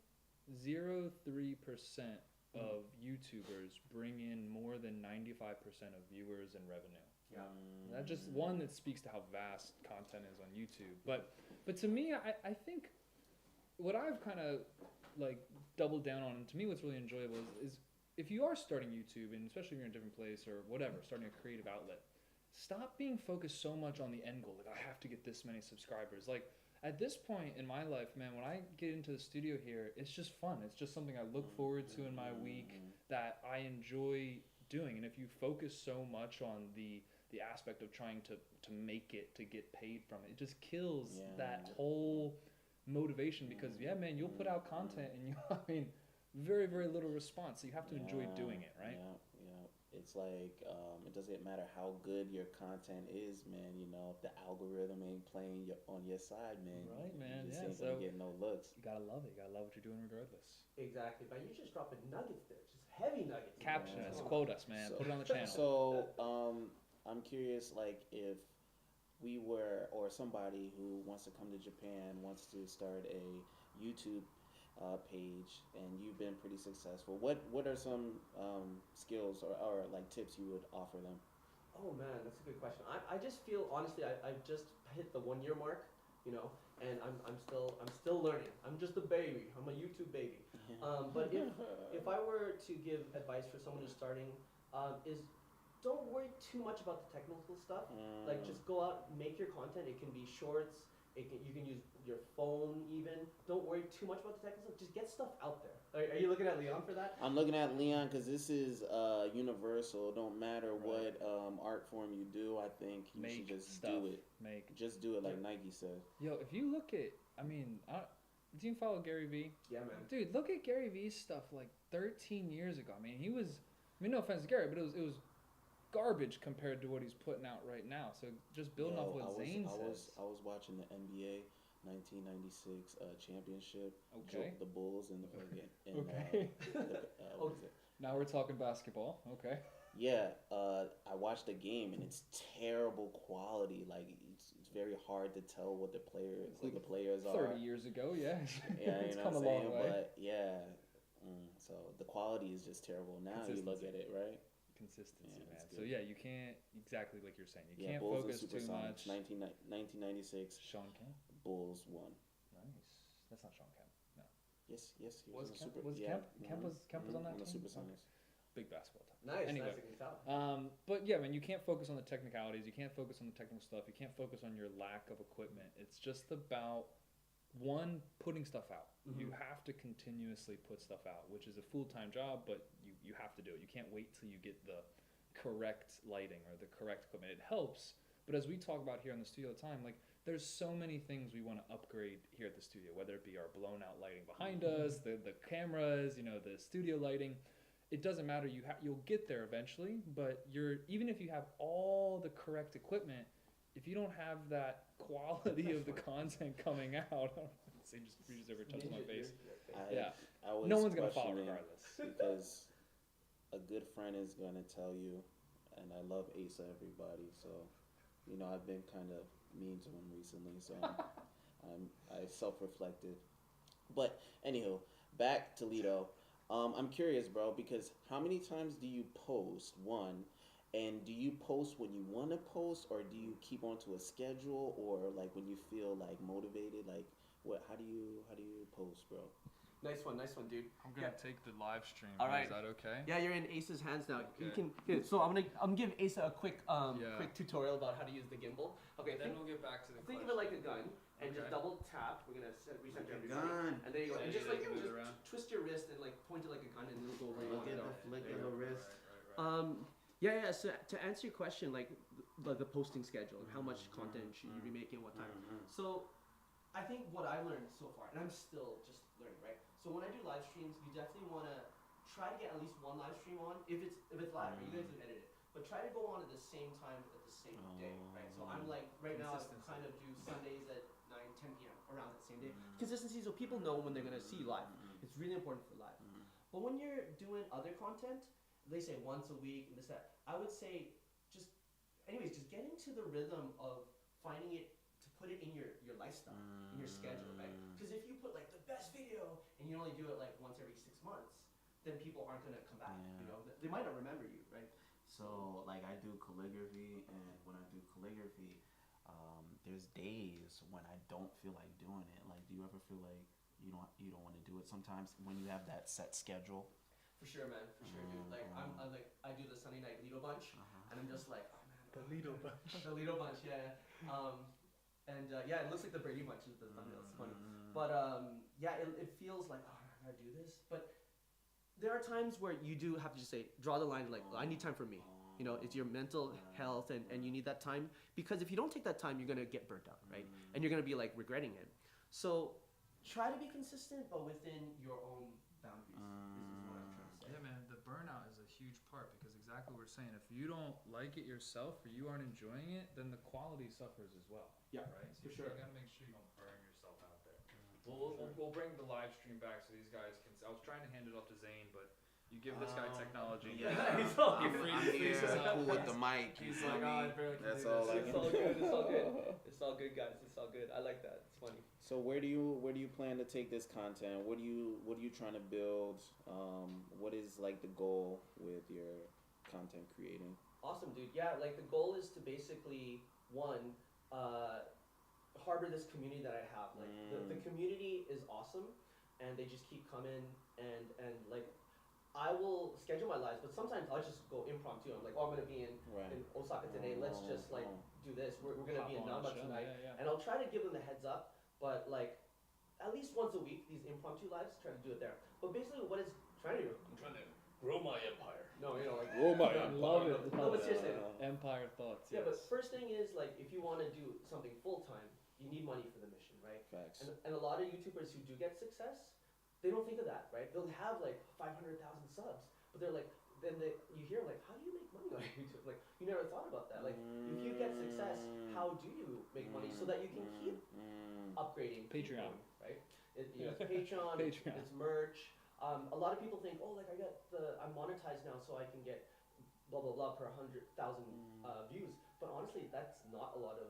of YouTubers bring in more than 95% of viewers and revenue. Yeah. That's just one that speaks to how vast content is on YouTube. But to me, I think what I've kind of like doubled down on, and to me what's really enjoyable is if you are starting YouTube, and especially if you're in a different place or whatever, starting a creative outlet, stop being focused so much on the end goal. Like, I have to get this many subscribers. Like, at this point in my life, man, when I get into the studio here, it's just fun. It's just something I look forward to in my week that I enjoy doing. And if you focus so much on the aspect of trying to make it, to get paid from it, it just kills that whole motivation. Because, yeah, man, you'll put out content and you, I mean, very, very little response. So you have to enjoy doing it, right? Yeah. It's like, it doesn't matter how good your content is, man. You know, if the algorithm ain't playing on your side, man. Right, man. You just Yeah, ain't gonna get no looks. You gotta love it. You gotta love what you're doing regardless. Exactly. But you just dropping nuggets there, just heavy nuggets. Caption Yeah. us, quote us, man. Put it on the channel. So, I'm curious, like, if we were, or somebody who wants to come to Japan, wants to start a YouTube page, and you've been pretty successful, what are some skills or like tips you would offer them? Oh man, that's a good question. I just feel, honestly, I've just hit the 1 year mark, you know, and I'm still learning. I'm just a baby. I'm a YouTube baby. But if I were to give advice for someone who's starting, is don't worry too much about the technical stuff. Like, just go out, make your content. It can be shorts. You can use your phone even. Don't worry too much about the technical stuff. Just get stuff out there. Are you looking at Leon for that? I'm looking at Leon because this is universal. Don't matter what art form you do. I think you should just do it. Just do it, like Nike said. Yo, if you look at, I mean, do you follow Gary Vee? Yeah, man. Dude, look at Gary Vee's stuff like 13 years ago. I mean, he was, I mean, no offense to Gary, but it was garbage compared to what he's putting out right now. So just building off what Zane says. I was watching the NBA 1996 championship. Okay. The Bulls and the Okay. what is it? Now we're talking basketball. Okay. Yeah, I watched the game and it's terrible quality. Like, it's very hard to tell what the players are. 30 years ago, yeah. Yeah, It's you know come a what I'm long saying? way. But yeah, so the quality is just terrible. Now you look at it, right? Consistency, Yeah, man. it's So good. yeah, you can't, exactly like you're saying, you Yeah, can't Bulls focus and too Supersonics, much. 1996. Sean Kemp. Bulls won. Nice. That's not Sean Kemp. No. Yes, he was, Was on Kemp? Super. Was Yeah, Kemp was on that on the team? Supersonics. Big basketball time. Nice. Anyway. Nice. I can tell. But yeah, man, you can't focus on the technicalities. You can't focus on the technical stuff. You can't focus on your lack of equipment. It's just about putting stuff out. Mhm. You have to continuously put stuff out, which is a full-time job, but you have to do it. You can't wait till you get the correct lighting or the correct equipment. It helps, but as we talk about here on the studio all the time, like, there's so many things we want to upgrade here at the studio, whether it be our blown out lighting behind us, the cameras, you know, the studio lighting. It doesn't matter. You'll get there eventually, but even if you have all the correct equipment, if you don't have that quality of the content coming out, I don't know, Zane just reaches over, touches my face. Yeah. I always No one's gonna follow question it regardless. because a good friend is gonna tell you, and I love Asa, everybody. So, you know, I've been kind of mean to him recently, so I self-reflected. But anywho, back to Lito. I'm curious, bro, because how many times do you post? One, and do you post when you want to post, or do you keep onto a schedule, or like when you feel like motivated? Like, what? How do you post, bro? Nice one, dude. I'm gonna take the live stream. All right. Is that okay? Yeah, you're in Asa's hands now. You Okay. can. Here, so I'm gonna give Asa a quick Yeah. quick tutorial about how to use the gimbal. Okay, Then we'll get back to the think of it like a gun, and just Okay. double tap. We're gonna reset your everything. Gun. And there you go. And Yeah, just yeah, like you can move it just around. twist your wrist and like point it like a gun, and it'll go where you want it to go. flick There you of go. the wrist. Yeah. So to answer your question, like the posting schedule and how much content should you be making, what time. So I think what I learned so far, and I'm still just learning, right? So when I do live streams, you definitely want to try to get at least one live stream on. If it's live, right? You guys can edit it, but try to go on at the same time at the same day, right? So I'm like right now I kind of do Sundays at 9-10 p.m. around that same day. Consistency, so people know when they're gonna see live. It's really important for live. But when you're doing other content, they say once a week and this that. I would say just just get into the rhythm of finding it to put it in your lifestyle, in your schedule, right? Because if you put like the best video and you only do it like once every 6 months, then people aren't gonna come back. Yeah. You know, they might not remember you, right? So like I do calligraphy, and when I do calligraphy, there's days when I don't feel like doing it. Like, do you ever feel like you don't want to do it sometimes when you have that set schedule? For sure, man. For sure, dude. Like I'm like I do the Sunday night Lito bunch, and I'm just like, oh man. The Lito bunch. The Lito bunch, yeah. Yeah, it looks like the Brady bunch is the thumbnail. It's funny, but yeah, it feels like, oh man, I gotta do this. But there are times where you do have to just say, draw the line. Like, I need time for me. You know, it's your mental health, and you need that time, because if you don't take that time, you're gonna get burnt out, right? And you're gonna be like regretting it. So try to be consistent, but within your own boundaries. Is what I'm trying to say. Yeah, man, the burnout is a huge part, because exactly what we're saying, if you don't like it yourself or you aren't enjoying it, then the quality suffers as well. Yeah, right. So for sure. You gotta make sure you don't burn yourself out there. We'll bring the live stream back so these guys can. I was trying to hand it off to Zane, but you give this guy technology. Yeah, He's all I'm good. here cool with the mic. He's you like, feel oh, me? I barely can That's do all this. I It's can all good. It's all good. It's all good, guys. It's all good. I like that. It's funny. So where do you plan to take this content? What are you trying to build? What is like the goal with your content creating? Awesome, dude. Yeah, like the goal is to basically harbor this community that I have. Like the community is awesome, and they just keep coming, and like I will schedule my lives, but sometimes I'll just go impromptu. I'm like, oh, I'm gonna be in Osaka today. Let's just like do this. We're gonna be in Namba tonight, and I'll try to give them the heads up. But like at least once a week, these impromptu lives, try to do it there. But basically, what it's trying to do? I'm trying to grow my empire. No, you know, like Love it. No, but seriously. Empire thoughts. Yeah, yes. but first thing is like if you want to do something full time, you need money for the mission, right? Facts. And a lot of YouTubers who do get success, they don't think of that, right? They'll have like 500,000 subs, but they're like, you hear like, how do you make money on YouTube? Like you never thought about that. Like if you get success, how do you make money so that you can keep upgrading? Patreon. people, right? It's Patreon. Patreon. It's merch. A lot of people think, oh, like I'm monetized now, so I can get blah blah blah per 100,000 views. But honestly, that's not a lot of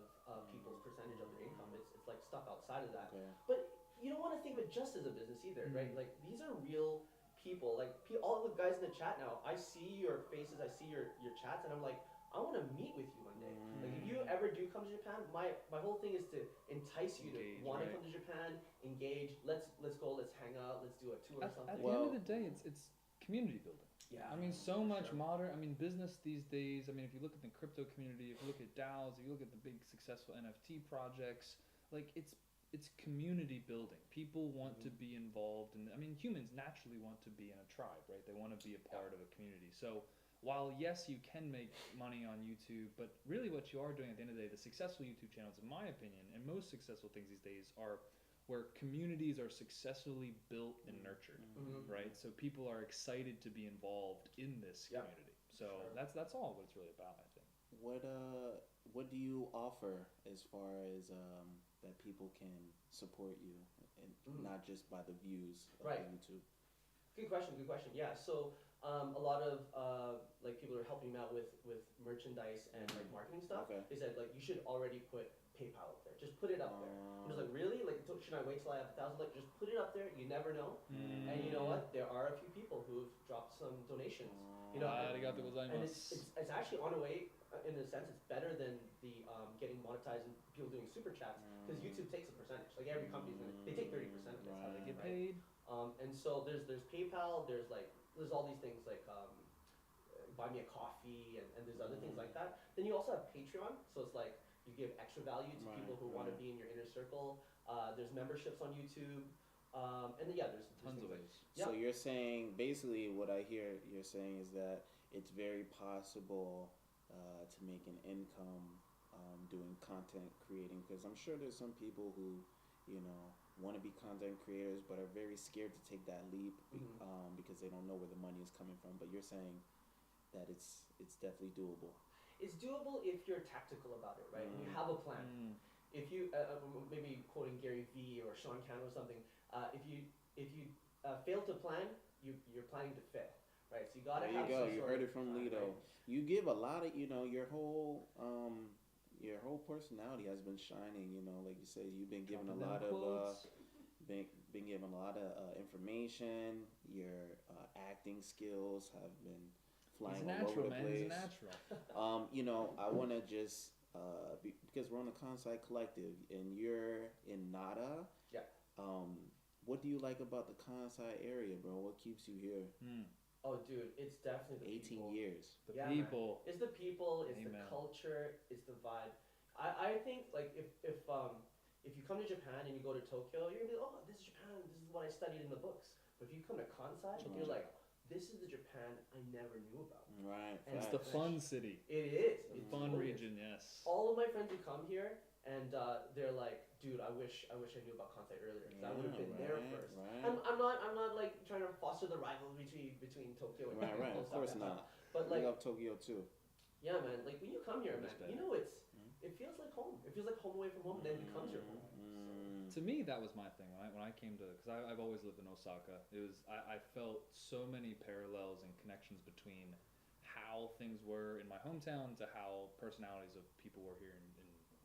people's percentage of their income. It's like stuff outside of that. Okay. But you don't want to think of it just as a business either, right? Like these are real people. Like all the guys in the chat now, I see your faces, I see your chats, and I'm like, I want to meet with you one day. Like if you ever do come to Japan, my whole thing is to entice you to want to come to Japan, engage. Let's go, let's hang out, let's do a tour or something. At the end of the day, it's community building. Yeah. I mean, so much modern. I mean, business these days. I mean, if you look at the crypto community, if you look at DAOs, if you look at the big successful NFT projects, like it's community building. People want to be involved, and I mean, humans naturally want to be in a tribe, right? They want to be a part of a community. So while yes, you can make money on YouTube, but really what you are doing at the end of the day, the successful YouTube channels, in my opinion, and most successful things these days are where communities are successfully built and nurtured, right? So people are excited to be involved in this community. So that's all what it's really about, I think. What do you offer as far as that people can support you, and not just by the views of YouTube? Good question. Yeah. So a lot of like people are helping me out with merchandise and like marketing stuff. Okay. They said like you should already put PayPal up there. Just put it up there. I was like, really? Like, should I wait till I have 1,000? Like, just put it up there. You never know. And you know what? There are a few people who've dropped some donations. You know, and it's actually on a way. In a sense, it's better than the getting monetized and people doing super chats, because YouTube takes a percentage. Like every company's they take 30% of this. How they get paid. And so there's PayPal. There's all these things like buy me a coffee, and there's other things like that. Then you also have Patreon. So it's like you give extra value to people who want to be in your inner circle. There's memberships on YouTube. And then, there's tons of ways. So you're saying, basically what I hear you're saying is that it's very possible to make an income doing content creating, because I'm sure there's some people who, want to be content creators but are very scared to take that leap because they don't know where the money is coming from. But you're saying that it's definitely doable. It's doable if you're tactical about it, right? You have a plan. If you maybe quoting Gary Vee or Sean Cannon or something, if you fail to plan, you're planning to fail, right? So you gotta There you have go. some You sort heard of it from design, Lito. right? You give a lot of, your whole personality has been shining. Like you said, you've been given a Dropping lot them of quotes. been given a lot of information. Your acting skills have been flying He's a all over natural, the man. place. He's a natural. I want to just because we're on the Kansai Collective and you're in Nara. Yeah. What do you like about the Kansai area, bro? What keeps you here? Oh, dude, it's definitely the 18 people. years. The Yeah, man. people. It's the people. It's the Amen. culture. It's the vibe. I think like if you come to Japan and you go to Tokyo, you're gonna be like, oh, this is Japan. This is what I studied in the books. But if you come to Kansai, you're like, this is the Japan I never knew about. Right. And It's the facts. fun city. It is. The It fun totally is. region, yes. All of my friends who come here and they're like, dude, I wish I knew about Kansai earlier because I would have been there first. Right. I'm not like trying to foster the rivalry between Tokyo and Right. Of course Osaka. not. But We like, love Tokyo too. yeah, man. Like when you come here, man, Respect. it feels like home. It feels like home away from home, and then it becomes your home. To me, that was my thing when I came to, because I've always lived in Osaka. It was I felt so many parallels and connections between how things were in my hometown to how personalities of people were here in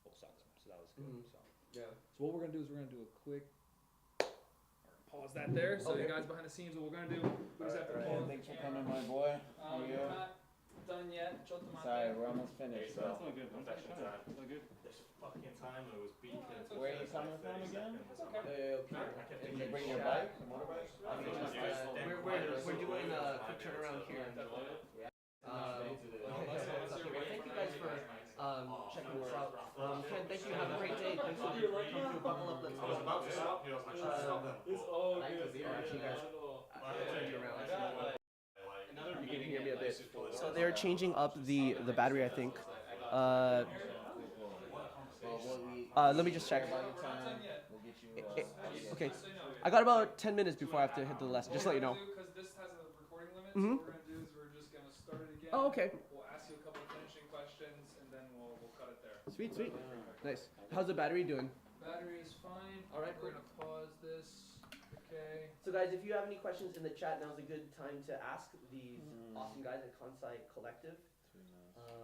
Osaka. So that was good. Mhm. So Yeah. what we're gonna do is we're gonna do a quick pause that there. So you Okay. guys behind the scenes, what we're gonna do, we just have to Alright. pause. Thanks for coming, my boy. We're not done yet. Sorry, we're almost finished. That's So. all good. Confession time. It's all good. This fucking timer was beeping. it's Where are you coming from again? Did you bring your bike, motorbike? We're doing a quick turnaround here. Thank you guys for checking us out. Ken, thank you. Have a great day. Thanks for coming through. Buckle up. Let's I was go. about to stop you. I was like, should stop them. It's all Nice good. to see you guys. Turn you around. You can hear me a bit. So they're changing up the battery, I think. Let me just check. Okay, I got about 10 minutes before I have to hit the lesson. Just to let you know. Because this has a recording limit, Mhm. so what we're gonna do is we're just gonna start it again. Oh, okay. We'll ask you a couple of finishing questions, and then we'll cut it there. Sweet. Nice. How's the battery doing? Battery is fine. All right, We're cool. gonna pause this. Okay. So guys, if you have any questions in the chat, now's a good time to ask these awesome guys at Kansai Collective.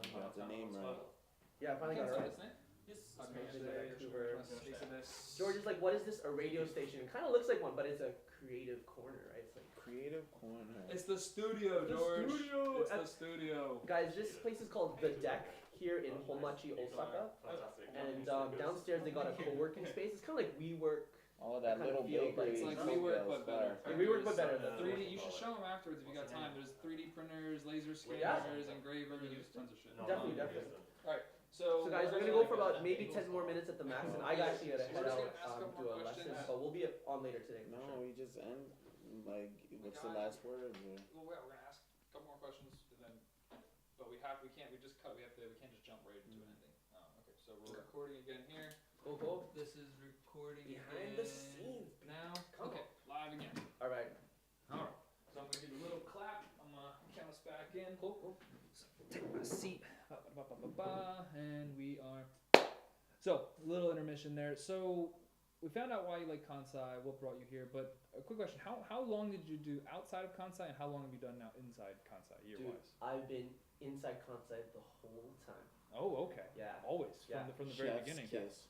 You got the name right. Yeah, I finally got it right. Yes. Okay, Okay. Vancouver. This. George is like, what is this? A radio station? It kind of looks like one, but it's a creative corner, right? It's like, Creative Corner. It's the studio, The George. studio. It's the studio. guys, this place is called The Deck here in Homachi, Osaka. And downstairs they got a co-working space. It's kind of like WeWork. Oh, that Kinda little feel, but bakery. it's like is WeWork, so but better. fire. We work but better. Than 3D. You should show them afterwards if you got time. There's 3D printers, laser Yeah. scanners, engravers, tons of shit. Definitely. So, So guys, we're gonna go for about maybe 10 more minutes at the max, and I actually gotta head We're just out gonna ask a couple do a more lesson, questions. but we'll be on later today. For No, sure. we just end. Like, what's the last word? Or? Well, we're gonna ask a couple more questions, and then, but we can't. We just cut. We can't just jump right into an ending. Okay. So we're recording again here. Cool. This is recording Behind the scenes. now. Come Okay. Live again. All right. All right. So I'm gonna do a little clap. I'm gonna count us back in. Cool. So take my seat. And we are. So a little intermission there. So we found out why you like Kansai, what brought you here. But a quick question: How long did you do outside of Kansai, and how long have you done now inside Kansai, year Dude, wise? I've been inside Kansai the whole time. Oh, okay. Yeah. Always Yeah. from the very Chef's beginning. kiss.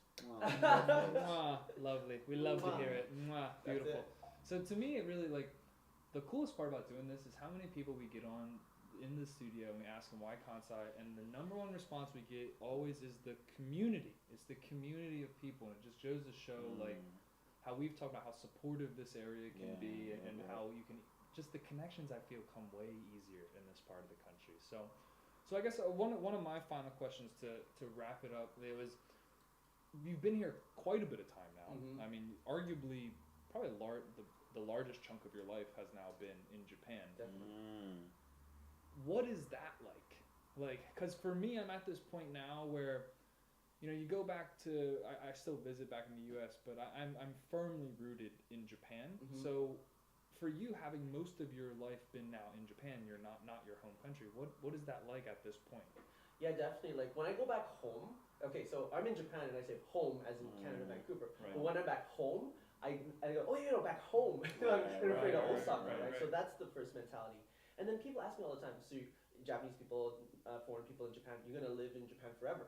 Mwah, lovely. We love to hear it. Mwah, That's beautiful. it. So to me, it really like the coolest part about doing this is how many people we get on in the studio and we ask them why Kansai, and the number one response we get always is the community. It's the community of people, and it just goes to show like how we've talked about how supportive this area can be, and how you can just the connections I feel come way easier in this part of the country. So I guess one of my final questions to wrap it up, it was you've been here quite a bit of time now. Mhm. I mean, arguably probably the largest chunk of your life has now been in Japan. Definitely. What is that like? Like, because for me, I'm at this point now where, you know, you go back to, I still visit back in the U.S., but I'm firmly rooted in Japan. Mhm. So for you, having most of your life been now in Japan, you're not your home country. What is that like at this point? Yeah, definitely. Like when I go back home, okay, so I'm in Japan and I say home as in Canada, Vancouver. Right. But when I'm back home, I go, oh, back home. I'm afraid of Osaka, right? So that's the first mentality. And then people ask me all the time, so Japanese people, foreign people in Japan, you're gonna live in Japan forever.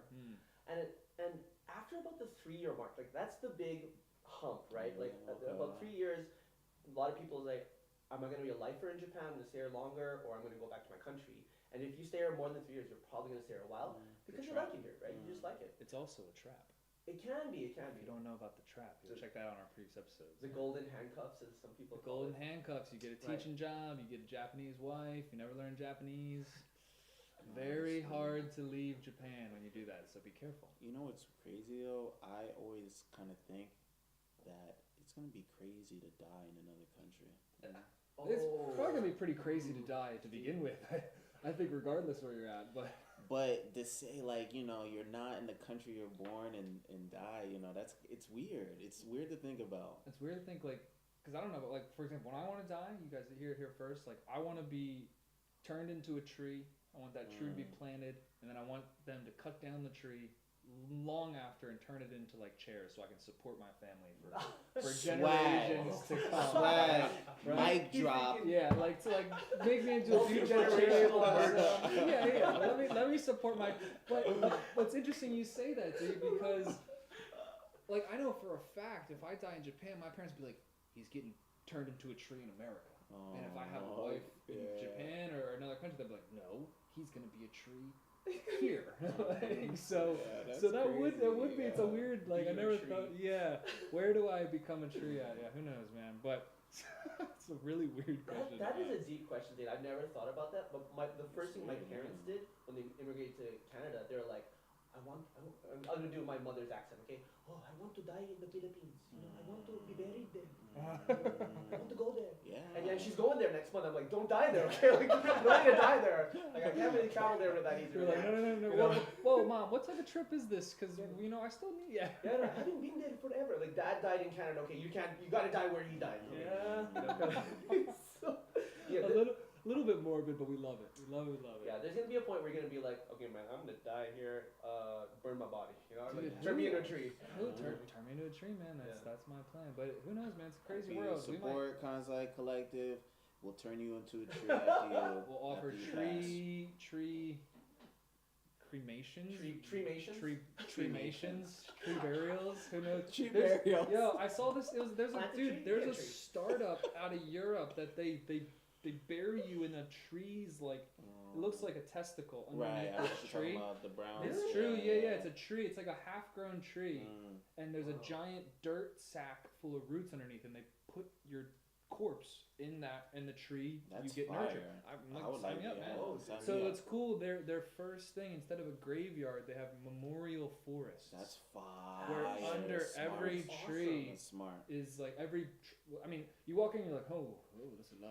And after about the 3-year mark, like that's the big hump, right? Like about 3 years, a lot of people are like, am I gonna be a lifer in Japan? I'm gonna stay here longer, or I'm gonna go back to my country. And if you stay here more than 3 years, you're probably gonna stay here a while because you like it here, right? You just like it. It's also a trap. It can be. It can If be. you don't know about the trap, you'll check that out on our previous episodes. The golden handcuffs, as some people The call golden it. handcuffs. You get a teaching job. You get a Japanese wife. You never learn Japanese. Very hard to leave Japan when you do that. So be careful. You know what's crazy though? I always kind of think that it's gonna be crazy to die in another country. It's probably gonna be pretty crazy to die to begin with. I think regardless where you're at, But to say like, you know, you're not in the country you're born and die, you know, it's weird. It's weird to think about. it's weird to think like, because I don't know, but like for example, when I want to die, you guys hear it here first. Like I want to be turned into a tree. I want that tree to be planted, and then I want them to cut down the tree long after and turn it into like chairs so I can support my family for generations to come. Swag. Right? Mic drop. Yeah, like to like make me into a future generational myself. Yeah. Let me support my. But what's interesting you say that, dude, because like I know for a fact if I die in Japan, my parents would be like, he's getting turned into a tree in America. And if I have a wife in Japan or another country, they'd be like, no, he's gonna be a tree here. So that would be. It's a weird like I never thought. Yeah, where do I become a tree at? Yeah, who knows, man. But it's a really weird question. That is a deep question, Dave. I've never thought about that. But the first thing my parents did when they immigrated to Canada, they were like, I'm gonna do my mother's accent, okay? Oh, I want to die in the Philippines. You know, I want to be buried there. I want to go there. Yeah. And then she's going there next month. I'm like, don't die there, okay? Like, don't need to die there. Like, I can't really travel there with that easy. You're like, no. Whoa, mom, what type of trip is this? Because you know, I still need. Yeah. Yeah, no, I haven't been there forever. Like, Dad died in Canada. Okay, you gotta die where he died. Okay? Yeah. A little bit morbid, but we love it. We love it. Yeah, there's gonna be a point where you're gonna be like, okay, man, I'm gonna die here. Burn my body. You know, Dude, like, turn me into a tree. Turn me into a tree, man. That's my plan. But who knows, man? It's a crazy world. Support Kansai Collective. We'll turn you into a tree after you. We'll offer tree cremations. Tree burials. Who knows? Tree burials. Yo, I saw this. There's a startup out of Europe that they bury you in a tree's like it looks like a testicle underneath the tree. About the brown. It's true, yeah. It's a tree. It's like a half-grown tree, and there's a giant dirt sack full of roots underneath, and they put your corpse in the tree. That's you get fire. nurtured. I would like up, man. So it's cool. Their first thing, instead of a graveyard, they have memorial forests. That's fire. Where under every tree is like I mean, you walk in, you're like, oh, this is a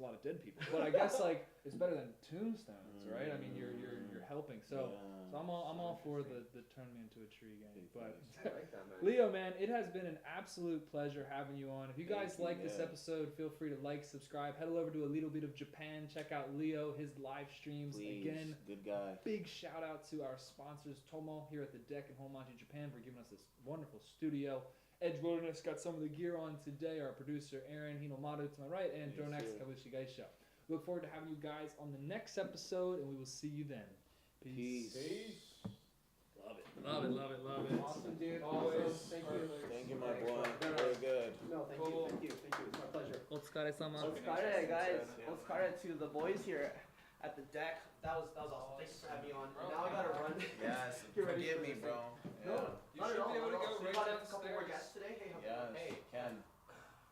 lot of dead people, but I guess like it's better than tombstones, right? I mean, you're helping. So I'm all for the turn me into a tree game. But I like that, man. Leo, man, it has been an absolute pleasure having you on. If you guys like this episode, feel free to like, subscribe, head over to A Little Bit of Japan, check out Leo, his live streams. Please, again. Good guy. Big shout out to our sponsors, Tomo here at the Deck in Honmachi, Japan, for giving us this wonderful studio. Edge Wilderness got some of the gear on today. Our producer Aaron Hinomaru to my right, and Dronex Kabushi Gaisha. Look forward to having you guys on the next episode, and we will see you then. Peace. Love it. Awesome, dude. Always. Thank you. Thank you, my boy. Very good. No, thank you. It's my pleasure. Otsukaresama. Otsukare, guys. Otsukare to the boys here at the deck. That was awesome. Thanks for having me on. Now I gotta run. Yes, Get ready forgive for me, this bro. No, You not should at all. be able to go So we right got a couple more downstairs. guests today. Hey, Yes, hey. Ken.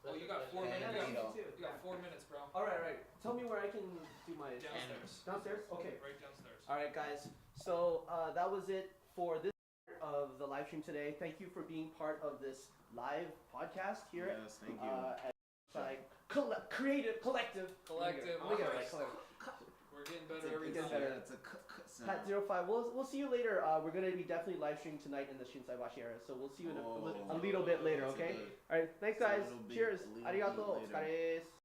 Oh, you got 4 And minutes. Lito. You got 4 minutes, bro. All right. Tell me where I can do my Downstairs. Downstairs. Okay. Right downstairs. All right, guys. So that was it for this part of the live stream today. Thank you for being part of this live podcast here Yes, thank you. at Creative Collective. Collective. Let me get it Alright. right. We're getting better It's a- every it's time. a- it's a sound. Pat 05. We'll see you later. We're gonna be definitely live streaming tonight in the Shinsaibashi area, so we'll see you in a little bit later. That's Okay. good. All right. Thanks, It's a guys. little bit- Cheers. a little Arigato. bit later. Otsukares.